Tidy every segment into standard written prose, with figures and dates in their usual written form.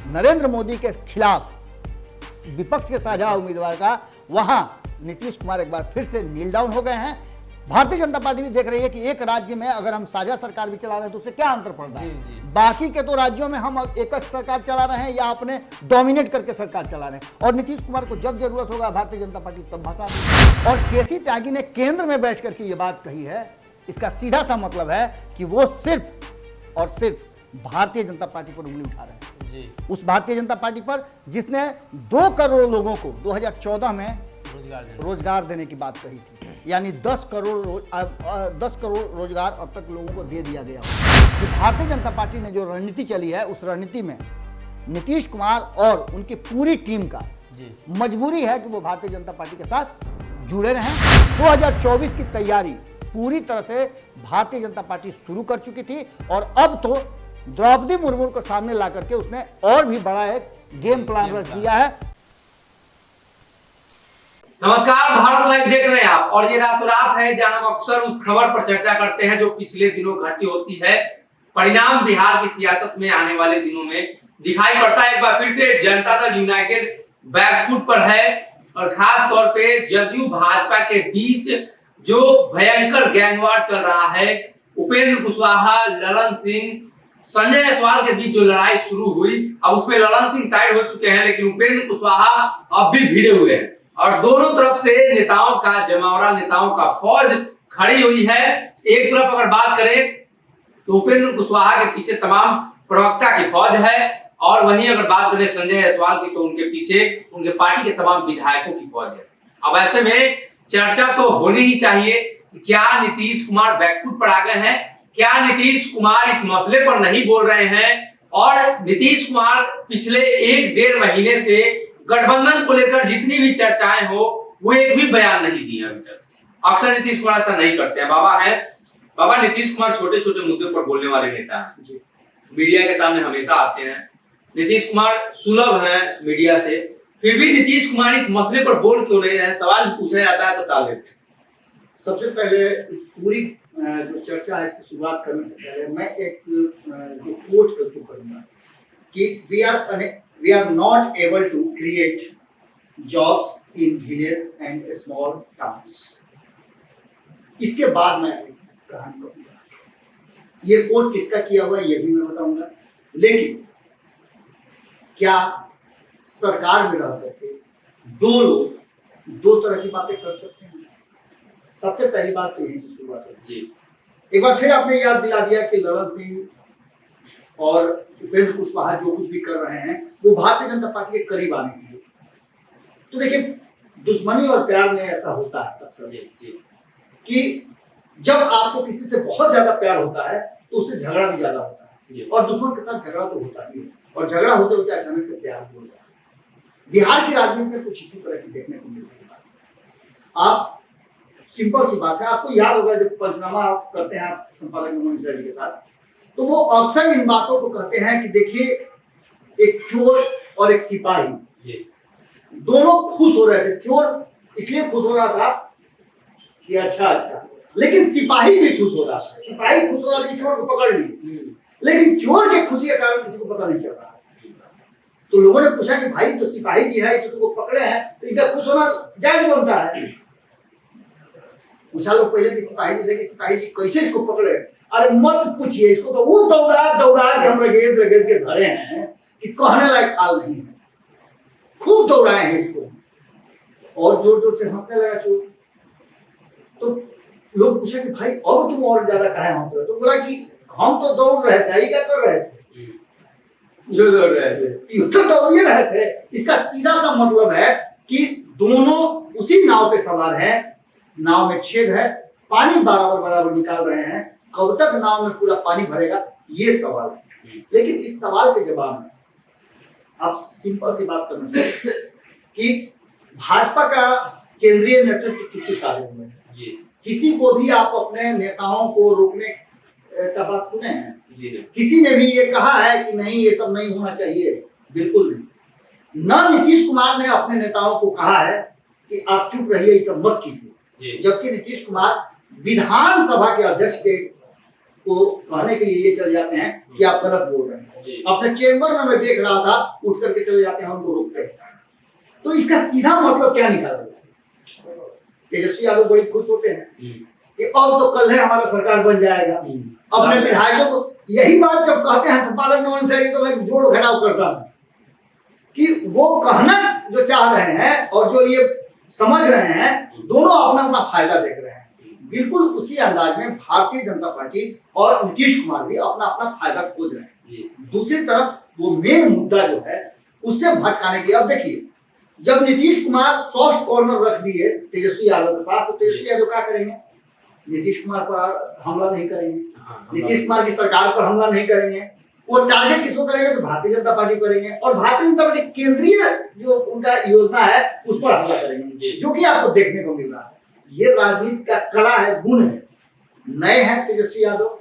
नरेंद्र मोदी के खिलाफ विपक्ष के साझा उम्मीदवार का, वहां नीतीश कुमार एक बार फिर से नील डाउन हो गए हैं। भारतीय जनता पार्टी भी देख रही है कि एक राज्य में अगर हम साझा सरकार भी चला रहे हैं तो उससे क्या अंतर पड़ रहा है। बाकी के तो राज्यों में हम एक सरकार चला रहे हैं या अपने डोमिनेट करके सरकार चला रहे हैं, और नीतीश कुमार को जब जरूरत होगा भारतीय जनता पार्टी तब भसा देगी। और केसी त्यागी ने केंद्र में बैठ करके ये बात कही है, इसका सीधा सा मतलब है कि वो सिर्फ और सिर्फ भारतीय जनता पार्टी पर उंगली उठा रहे हैं जी। उस भारतीय जनता पार्टी पर जिसने 2 करोड़ लोगों को 2014 में रोजगार देने की बात कही थी, यानी 10 करोड़ रोजगार अब तक लोगों को दे दिया गया। कि भारतीय जनता पार्टी ने जो रणनीति चली है, उस रणनीति में नीतीश कुमार और उनकी पूरी टीम का मजबूरी है कि वो भारतीय जनता पार्टी के साथ जुड़े रहें। 2024 की तैयारी पूरी तरह से भारतीय जनता पार्टी शुरू कर चुकी थी, और अब तो द्रौपदी मुर्मू को सामने ला करके उसने और भी बड़ा एक गेम प्लान रच दिया है। नमस्कार, भारत लाइव देख रहे हैं आप, और ये रातों रात है जहां हम अक्सर उस खबर पर चर्चा करते हैं जो पिछले दिनों घटी होती है। परिणाम बिहार की सियासत में आने वाले दिनों में दिखाई पड़ता है। एक बार फिर से जनता दल यूनाइटेड बैकफुट पर है, और खास तौर पे जदयू भाजपा के बीच जो भयंकर गैंगवार चल रहा है, उपेंद्र कुशवाहा, ललन सिंह, संजय जायसवाल के बीच जो लड़ाई शुरू हुई, अब उसमें ललन सिंह साइड हो चुके हैं, लेकिन उपेंद्र कुशवाहा अब भी भिड़े हुए हैं, और दोनों तरफ से नेताओं का जमावड़ा, नेताओं का फौज खड़ी हुई है। एक तरफ अगर बात करें तो उपेंद्र कुशवाहा के पीछे तमाम प्रवक्ता की फौज है, और वहीं अगर बात करें संजय जायसवाल की तो उनके पीछे उनके पार्टी के तमाम विधायकों की फौज है। अब ऐसे में चर्चा तो होनी ही चाहिए, क्या नीतीश कुमार बैकफुट पर आ गए हैं, क्या नीतीश कुमार इस मसले पर नहीं बोल रहे हैं, और नीतीश कुमार पिछले 1-1.5 महीने से गठबंधन को लेकर जितनी भी चर्चाएं हो, वो एक भी बयान नहीं दिए अभी तक। अक्सर नीतीश कुमार ऐसा नहीं करते हैं। बाबा नीतीश कुमार छोटे छोटे मुद्दों पर बोलने वाले नेता हैं, मीडिया के सामने हमेशा आते हैं। नीतीश कुमार सुलभ हैं मीडिया से, फिर भी नीतीश कुमार इस मसले पर बोल क्यों नहीं रहे? सवाल पूछा जाता है तो टाल देते हैं। सबसे पहले इस पूरी जो चर्चा है इसकी शुरुआत करने से पहले मैं एक जो कोट शुरू करूंगा कि we are not able to create jobs in village and small towns। इसके बाद मैं कहानी कहूंगा, ये कोट किसका किया हुआ है ये भी मैं बताऊंगा, लेकिन क्या सरकार में रह करके 2 लोग 2 तरह की बातें कर सकते हैं? सबसे पहली बात तो यहीं से शुरुआत है जी। एक बार फिर आपने याद दिला दिया कि ललन सिंह और उपेंद्र कुशवाहा जो कुछ भी कर रहे हैं वो भारतीय जनता पार्टी के करीब आने के लिए। तो देखिए, दुश्मनी और प्यार में ऐसा होता है अक्सर कि जब आपको किसी से बहुत ज्यादा प्यार होता है तो उससे झगड़ा भी ज्यादा होता है, और दुश्मन के साथ झगड़ा तो होता ही है, और झगड़ा होते होते अचानक से प्यार हो जाता है। बिहार की राजनीति में कुछ इसी तरह की देखने को मिल रही है। आप सिंपल सी बात है, आपको याद होगा जब पंचनामा करते हैं आप संपादक मोहन जी के साथ, तो वो अक्सर इन बातों को कहते हैं कि देखिए, एक चोर और एक सिपाही दोनों खुश हो रहे थे। चोर इसलिए खुश हो रहा था कि अच्छा, लेकिन सिपाही भी खुश हो रहा था। सिपाही खुश हो रहा था कि चोर को पकड़ लिए, लेकिन चोर के खुशी के कारण किसी को पता नहीं चल रहा। तो लोगों ने पूछा कि भाई तो सिपाही जी है, तो तुमको पकड़े हैं, तो इनका खुश होना जायज बनता है। पूछा लोग पहले कि सिपाही जी से कि सिपाही जी कैसे इसको पकड़े? अरे मत पूछिए, इसको तो वो दौड़ा के हम रगेद के धरे हैं कि कहने लायक हाल नहीं है। खूब दौड़ाए हैं इसको, और जोर जोर से हंसने लगा चोर। तो लोग पूछा कि भाई अब तुम और ज्यादा काहे हंस रहे हो? तो बोला कि हम तो दौड़ रहे थे, क्या कर रहे थे? यो दौड़ रहे थे, तो दौड़ ही रहे थे। इसका सीधा सा मतलब है कि दोनों उसी नाव पे सवार हैं, नाव में छेद है, पानी बराबर निकाल रहे हैं। कब तक नाव में पूरा पानी भरेगा, ये सवाल है। लेकिन इस सवाल के जवाब में आप सिंपल सी बात समझिए कि भाजपा का केंद्रीय नेतृत्व चुप्पी साधे हुए हैं। किसी को भी आप अपने नेताओं को रोकने का बात सुने हैं? किसी ने भी ये कहा है कि नहीं ये सब नहीं होना चाहिए? बिल्कुल नहीं। न नीतीश कुमार ने अपने नेताओं को कहा है कि आप चुप रहिए, ये सब मत कीजिए। जबकि नीतीश कुमार विधानसभा के अध्यक्ष के को कहने के लिए ये चले जाते हैं कि आप गलत बोल रहे हैं। जी। अपने चेंबर में मैं देख रहा था, उठ करके चले जाते हैं, उनको रोकते हैं। तो इसका सीधा मतलब क्या निकाला जाए? तेजस्वी यादव बड़ी खुश होते हैं कि अब तो कल है हमारा सरकार बन जाएगा। अपने विधायकों को यही बात जब कहते हैं संपादक नवन से, तो मैं जोड़ घटाव करता हूं कि वो कहना जो चाह रहे हैं और जो ये समझ रहे हैं, दोनों अपना अपना फायदा देख रहे हैं। बिल्कुल उसी अंदाज में भारतीय जनता पार्टी और नीतीश कुमार भी अपना अपना फायदा खोज रहे हैं। दूसरी तरफ वो मेन मुद्दा जो है उससे भटकाने के लिए, अब देखिए, जब नीतीश कुमार सॉफ्ट कॉर्नर रख दिए तेजस्वी यादव के पास, तो तेजस्वी यादव क्या करेंगे? नीतीश कुमार पर हमला नहीं करेंगे, नीतीश कुमार की सरकार पर हमला नहीं करेंगे। वो टारगेट किसको करेंगे? तो भारतीय जनता पार्टी करेंगे, और भारतीय जनता पार्टी केंद्रीय जो उनका योजना है उस पर हमला करेंगे, जो कि आपको देखने को मिल रहा है। ये राजनीति का कला है, गुण है। नए हैं तेजस्वी यादव,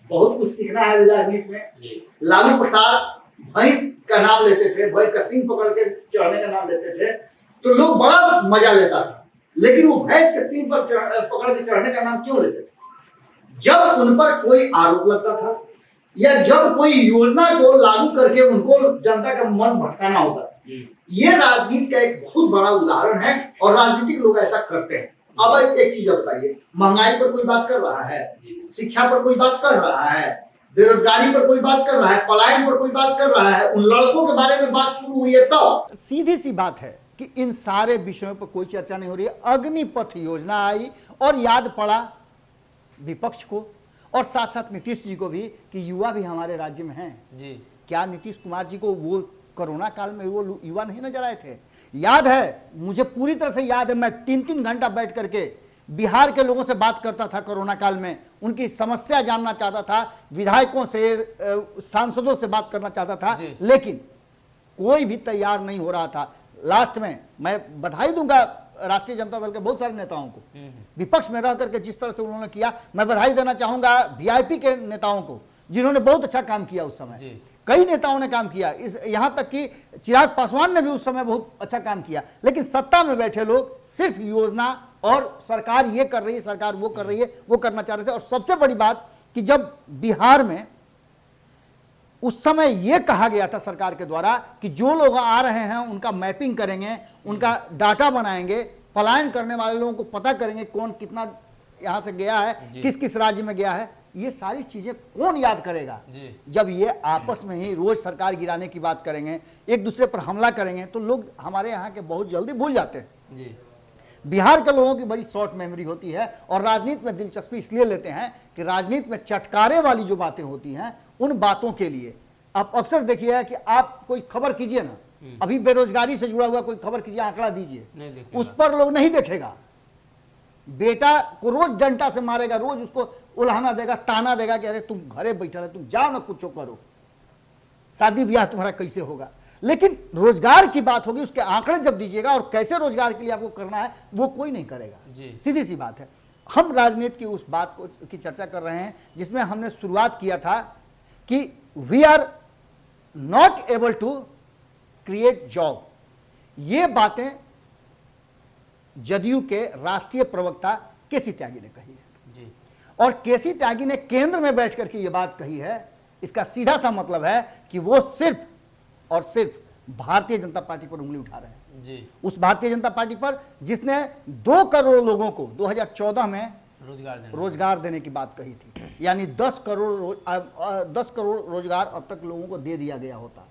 बहुत कुछ सीखना है राजनीति में। लालू प्रसाद भैंस का नाम लेते थे, भैंस का सिंग पकड़ के चढ़ने का नाम लेते थे, तो लोग बड़ा मजा लेता था। लेकिन वो भैंस के सिंग पर पकड़ के चढ़ने का नाम क्यों लेते थे? जब उन पर कोई आरोप लगता था या जब कोई योजना को लागू करके उनको जनता का मन भटकाना होता था। ये राजनीति का एक बहुत बड़ा उदाहरण है, और राजनीतिक लोग ऐसा करते हैं। अब एक चीज बताइए, महंगाई पर कोई बात कर रहा है, शिक्षा पर कोई बात कर रहा है, बेरोजगारी पर कोई बात कर रहा है, पलायन पर कोई बात कर रहा है, उन लड़कों के बारे में बात शुरू हुई है। तो सीधी सी बात है कि इन सारे विषयों पर कोई चर्चा नहीं हो रही है। अग्निपथ योजना आई और याद पड़ा विपक्ष को और साथ साथ नीतीश जी को भी कि युवा भी हमारे राज्य में हैं जी। क्या नीतीश कुमार जी को वो कोरोना काल में वो युवा नहीं नजर आए थे? याद है, मुझे पूरी तरह से याद है, मैं 3-3 घंटा बैठ करके बिहार के लोगों से बात करता था कोरोना काल में, उनकी समस्या जानना चाहता था, विधायकों से, सांसदों से बात करना चाहता था, लेकिन कोई भी तैयार नहीं हो रहा था। लास्ट में मैं बधाई दूंगा राष्ट्रीय जनता दल के बहुत सारे नेताओं को, विपक्ष में रह करके जिस तरह से उन्होंने किया। मैं बधाई देना चाहूंगा वीआईपी के नेताओं को, जिन्होंने बहुत अच्छा काम किया उस समय। कई नेताओं ने काम किया, इस यहां तक कि चिराग पासवान ने भी उस समय बहुत अच्छा काम किया। लेकिन सत्ता में बैठे लोग सिर्फ योजना और सरकार ये कर रही है, सरकार वो कर रही है, वो करना चाह रहे थे। और सबसे बड़ी बात कि जब बिहार में उस समय यह कहा गया था सरकार के द्वारा कि जो लोग आ रहे हैं उनका मैपिंग करेंगे, उनका डाटा बनाएंगे, पलायन करने वाले लोगों को पता करेंगे कौन कितना यहां से गया है, किस किस राज्य में गया है। ये सारी चीजें कौन याद करेगा जब ये आपस में ही रोज सरकार गिराने की बात करेंगे, एक दूसरे पर हमला करेंगे, तो लोग हमारे यहाँ के बहुत जल्दी भूल जाते हैं। बिहार के लोगों की बड़ी शॉर्ट मेमोरी होती है और राजनीति में दिलचस्पी इसलिए लेते हैं कि राजनीति में चटकारे वाली जो बातें होती हैं, उन बातों के लिए आप अक्सर देखिए कि आप कोई खबर कीजिए ना, अभी बेरोजगारी से जुड़ा हुआ कोई खबर कीजिए, आंकड़ा दीजिए, उस पर लोग नहीं देखेगा। बेटा को रोज डंडा से मारेगा, रोज उसको उल्हाना देगा, ताना देगा कि अरे तुम घरे बैठे रहे, तुम जाओ ना कुछ करो, शादी ब्याह तुम्हारा कैसे होगा। लेकिन रोजगार की बात होगी, उसके आंकड़े जब दीजिएगा और कैसे रोजगार के लिए आपको करना है, वो कोई नहीं करेगा। सीधी सी बात है। हम राजनीति की उस बात को की चर्चा कर रहे हैं जिसमें हमने शुरुआत किया था कि we are not able to create job. ये बातें जदयू के राष्ट्रीय प्रवक्ता केसी त्यागी ने कही है और केसी त्यागी ने केंद्र में बैठ करके ये बात कही है। इसका सीधा सा मतलब है कि वो सिर्फ और सिर्फ भारतीय जनता पार्टी पर उंगली उठा रहे हैं उस भारतीय जनता पार्टी पर जिसने 2 करोड़ लोगों को 2014 में रोजगार देने की बात कही थी। यानी 10 करोड़ रोजगार अब तक लोगों को दे दिया गया होता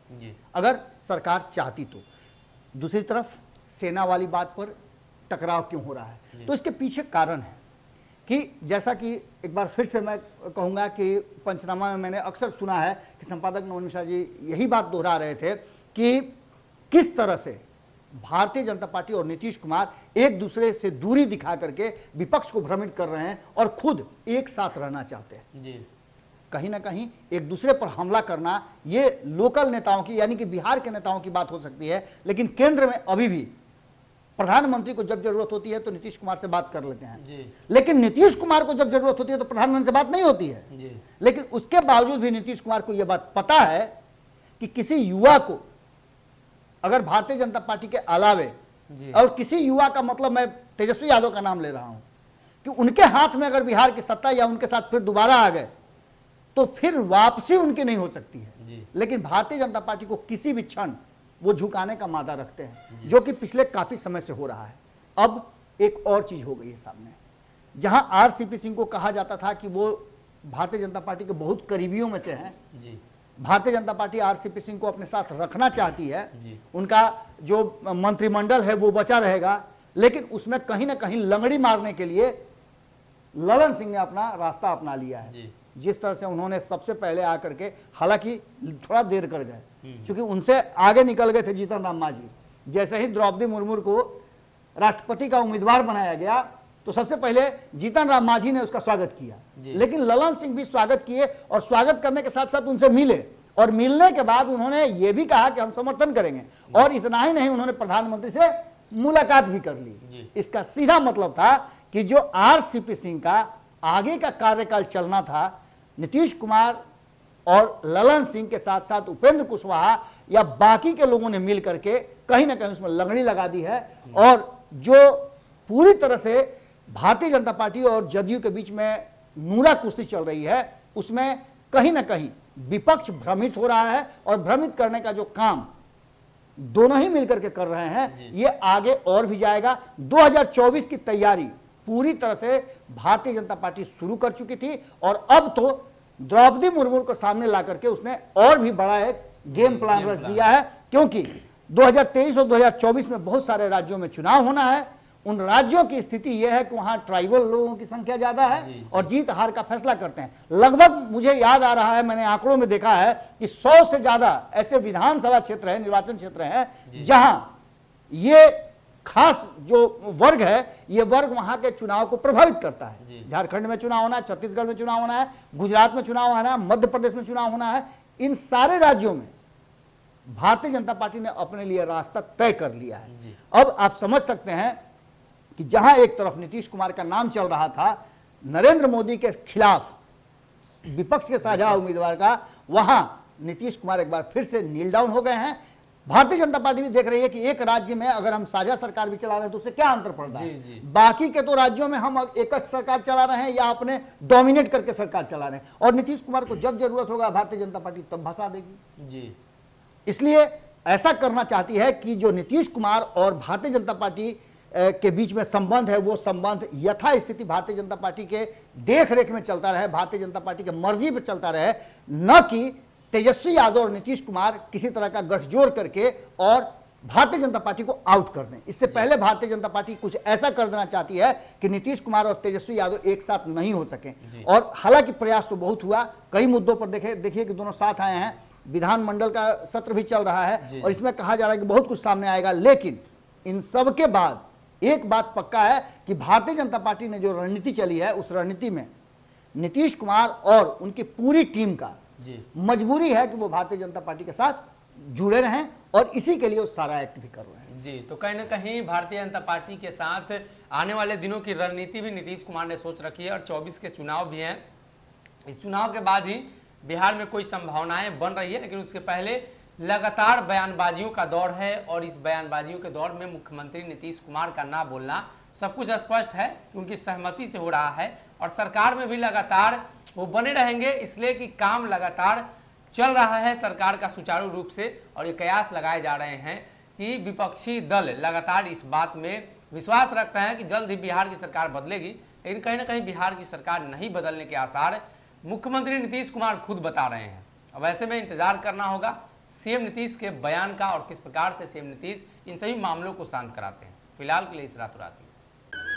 अगर सरकार चाहती तो। दूसरी तरफ सेना वाली बात पर टकराव क्यों हो रहा है, तो इसके पीछे कारण है कि जैसा कि एक बार फिर से मैं कहूँगा कि पंचनामा में मैंने अक्सर सुना है कि संपादक नवन मिश्रा जी यही बात दोहरा रहे थे कि किस तरह से भारतीय जनता पार्टी और नीतीश कुमार एक दूसरे से दूरी दिखा करके विपक्ष को भ्रमित कर रहे हैं और खुद एक साथ रहना चाहते हैं। कहीं ना कहीं एक दूसरे पर हमला करना ये लोकल नेताओं की, यानी कि बिहार के नेताओं की बात हो सकती है, लेकिन केंद्र में अभी भी प्रधानमंत्री को जब जरूरत होती है तो नीतीश कुमार से बात कर लेते हैं, लेकिन नीतीश कुमार को जब जरूरत होती है तो प्रधानमंत्री से बात नहीं होती है। लेकिन उसके बावजूद भी नीतीश कुमार को यह बात पता है कि किसी युवा को अगर भारतीय जनता पार्टी के अलावे, और किसी युवा का मतलब मैं तेजस्वी यादव का नाम ले रहा हूं, कि उनके हाथ में अगर बिहार की सत्ता या उनके साथ फिर दोबारा आ गए तो फिर वापसी उनकी नहीं हो सकती है। जी। लेकिन भारतीय जनता पार्टी को किसी भी क्षण वो झुकाने का मादा रखते हैं, जो कि पिछले काफी समय से हो रहा है। अब एक और चीज हो गई है सामने, जहां आरसीपी सिंह को कहा जाता था कि वो भारतीय जनता पार्टी के बहुत करीबियों में से हैं। जी। भारतीय जनता पार्टी आरसीपी सिंह को अपने साथ रखना चाहती है, जी। उनका जो मंत्रिमंडल है वो बचा रहेगा, लेकिन उसमें कहीं ना कहीं लंगड़ी मारने के लिए ललन सिंह ने अपना रास्ता अपना लिया है। जी। जिस तरह से उन्होंने सबसे पहले आकर के, हालांकि थोड़ा देर कर गए क्योंकि उनसे आगे निकल गए थे जीतन राम मांझी। जैसे ही द्रौपदी मुर्मू को राष्ट्रपति का उम्मीदवार बनाया गया तो सबसे पहले जीतन राम मांझी ने उसका स्वागत किया, लेकिन ललन सिंह भी स्वागत किए और स्वागत करने के साथ साथ उनसे मिले, और मिलने के बाद उन्होंने ये भी कहा कि हम समर्थन करेंगे। और इतना ही नहीं, उन्होंने प्रधानमंत्री से मुलाकात भी कर ली। इसका सीधा मतलब था कि जो आरसीपी सिंह का आगे का कार्यकाल चलना था, नीतीश कुमार और ललन सिंह के साथ साथ उपेंद्र कुशवाहा या बाकी के लोगों ने मिल करके कहीं ना कहीं उसमें लंगड़ी लगा दी है। और जो पूरी तरह से भारतीय जनता पार्टी और जदयू के बीच में नूरा कुश्ती चल रही है, उसमें कहीं ना कहीं विपक्ष भ्रमित हो रहा है, और भ्रमित करने का जो काम दोनों ही मिलकर के कर रहे हैं, ये आगे और भी जाएगा। 2024 की तैयारी पूरी तरह से भारतीय जनता पार्टी शुरू कर चुकी थी, और अब तो द्रौपदी मुर्मू को सामने ला करके उसने और भी बड़ा एक गेम प्लान रच दिया है, क्योंकि 2023 और 2024 में बहुत सारे राज्यों में चुनाव होना है। उन राज्यों की स्थिति यह है कि वहां ट्राइबल लोगों की संख्या ज्यादा है और जीत हार का फैसला करते हैं। लगभग मुझे याद आ रहा है, मैंने आंकड़ों में देखा है कि 100 से ज्यादा ऐसे विधानसभा क्षेत्र है, निर्वाचन क्षेत्र है, जहां ये खास जो वर्ग है, ये वर्ग वहां के चुनाव को प्रभावित करता है। झारखंड में चुनाव होना है, छत्तीसगढ़ में चुनाव होना है, गुजरात में चुनाव होना है, मध्य प्रदेश में चुनाव होना है। इन सारे राज्यों में भारतीय जनता पार्टी ने अपने लिए रास्ता तय कर लिया है। अब आप समझ सकते हैं कि जहां एक तरफ नीतीश कुमार का नाम चल रहा था नरेंद्र मोदी के खिलाफ विपक्ष के साझा उम्मीदवार का, वहां नीतीश कुमार एक बार फिर से नील डाउन हो गए हैं। भारतीय जनता पार्टी भी देख रही है कि एक राज्य में अगर हम साझा सरकार भी चला रहे हैं तो उससे क्या अंतर पड़ता है। बाकी के तो राज्यों में हम एक सरकार चला रहे हैं या अपने डोमिनेट करके सरकार चला रहे हैं, और नीतीश कुमार को जब जरूरत होगा भारतीय जनता पार्टी तब भसा देगी। इसलिए ऐसा करना चाहती है कि जो नीतीश कुमार और भारतीय जनता पार्टी के बीच में संबंध है, वो संबंध यथास्थिति भारतीय जनता पार्टी के देख रेख में चलता रहे, भारतीय जनता पार्टी के मर्जी पर चलता रहे, न कि तेजस्वी यादव और नीतीश कुमार किसी तरह का गठजोड़ करके और भारतीय जनता पार्टी को आउट कर दें। इससे पहले भारतीय जनता पार्टी कुछ ऐसा कर देना चाहती है कि नीतीश कुमार और तेजस्वी यादव एक साथ नहीं हो सके। और हालांकि प्रयास तो बहुत हुआ, कई मुद्दों पर देखिए कि दोनों साथ आए हैं, विधानमंडल का सत्र भी चल रहा है और इसमें कहा जा रहा है कि बहुत कुछ सामने आएगा। लेकिन इन सब के बाद एक बात पक्का है कि भारतीय जनता पार्टी ने जो रणनीति चली है, उस रणनीति में नीतीश कुमार और उनकी पूरी टीम का मजबूरी है कि वो भारतीय जनता पार्टी के साथ जुड़े रहें, और इसी के लिए वो सारा एक्ट भी कर रहे हैं। जी, तो कहीं ना कहीं भारतीय जनता पार्टी के साथ आने वाले दिनों की रणनीति भी नीतीश कुमार ने सोच रखी है, और 24 के चुनाव भी हैं। इस चुनाव के बाद ही बिहार में कोई संभावनाएं बन रही है, लेकिन उसके पहले लगातार बयानबाजियों का दौर है, और इस बयानबाजियों के दौर में मुख्यमंत्री नीतीश कुमार का ना बोलना सब कुछ स्पष्ट है कि उनकी सहमति से हो रहा है, और सरकार में भी लगातार वो बने रहेंगे, इसलिए कि काम लगातार चल रहा है सरकार का सुचारू रूप से। और ये कयास लगाए जा रहे हैं कि विपक्षी दल लगातार इस बात में विश्वास रखते हैं कि जल्द ही बिहार की सरकार बदलेगी, लेकिन कहीं ना कहीं बिहार की सरकार नहीं बदलने के आसार मुख्यमंत्री नीतीश कुमार खुद बता रहे हैं। अब ऐसे में इंतजार करना होगा सीएम नीतीश के बयान का, और किस प्रकार से सीएम नीतीश इन सभी मामलों को शांत कराते हैं। फिलहाल के लिए इस रातों रात में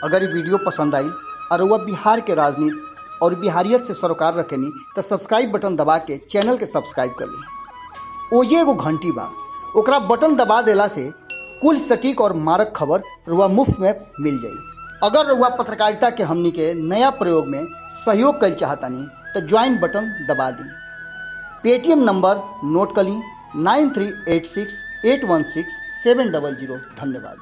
अगर ये वीडियो पसंद आई और वह बिहार के राजनीति और बिहारियत से सरोकार रखेनी तो सब्सक्राइब बटन दबा के चैनल के सब्सक्राइब कर ली। ओजे एगो घंटी बा, ओकरा बटन दबा देला से कुल सटीक और मारक खबर रुआ मुफ्त में मिल जाई। अगर रुआ पत्रकारिता के हमनी के नया प्रयोग में सहयोग कर चाहतानी तो ज्वाइन बटन दबा दी। पेटीएम नंबर नोट कर ली 9386816700। धन्यवाद।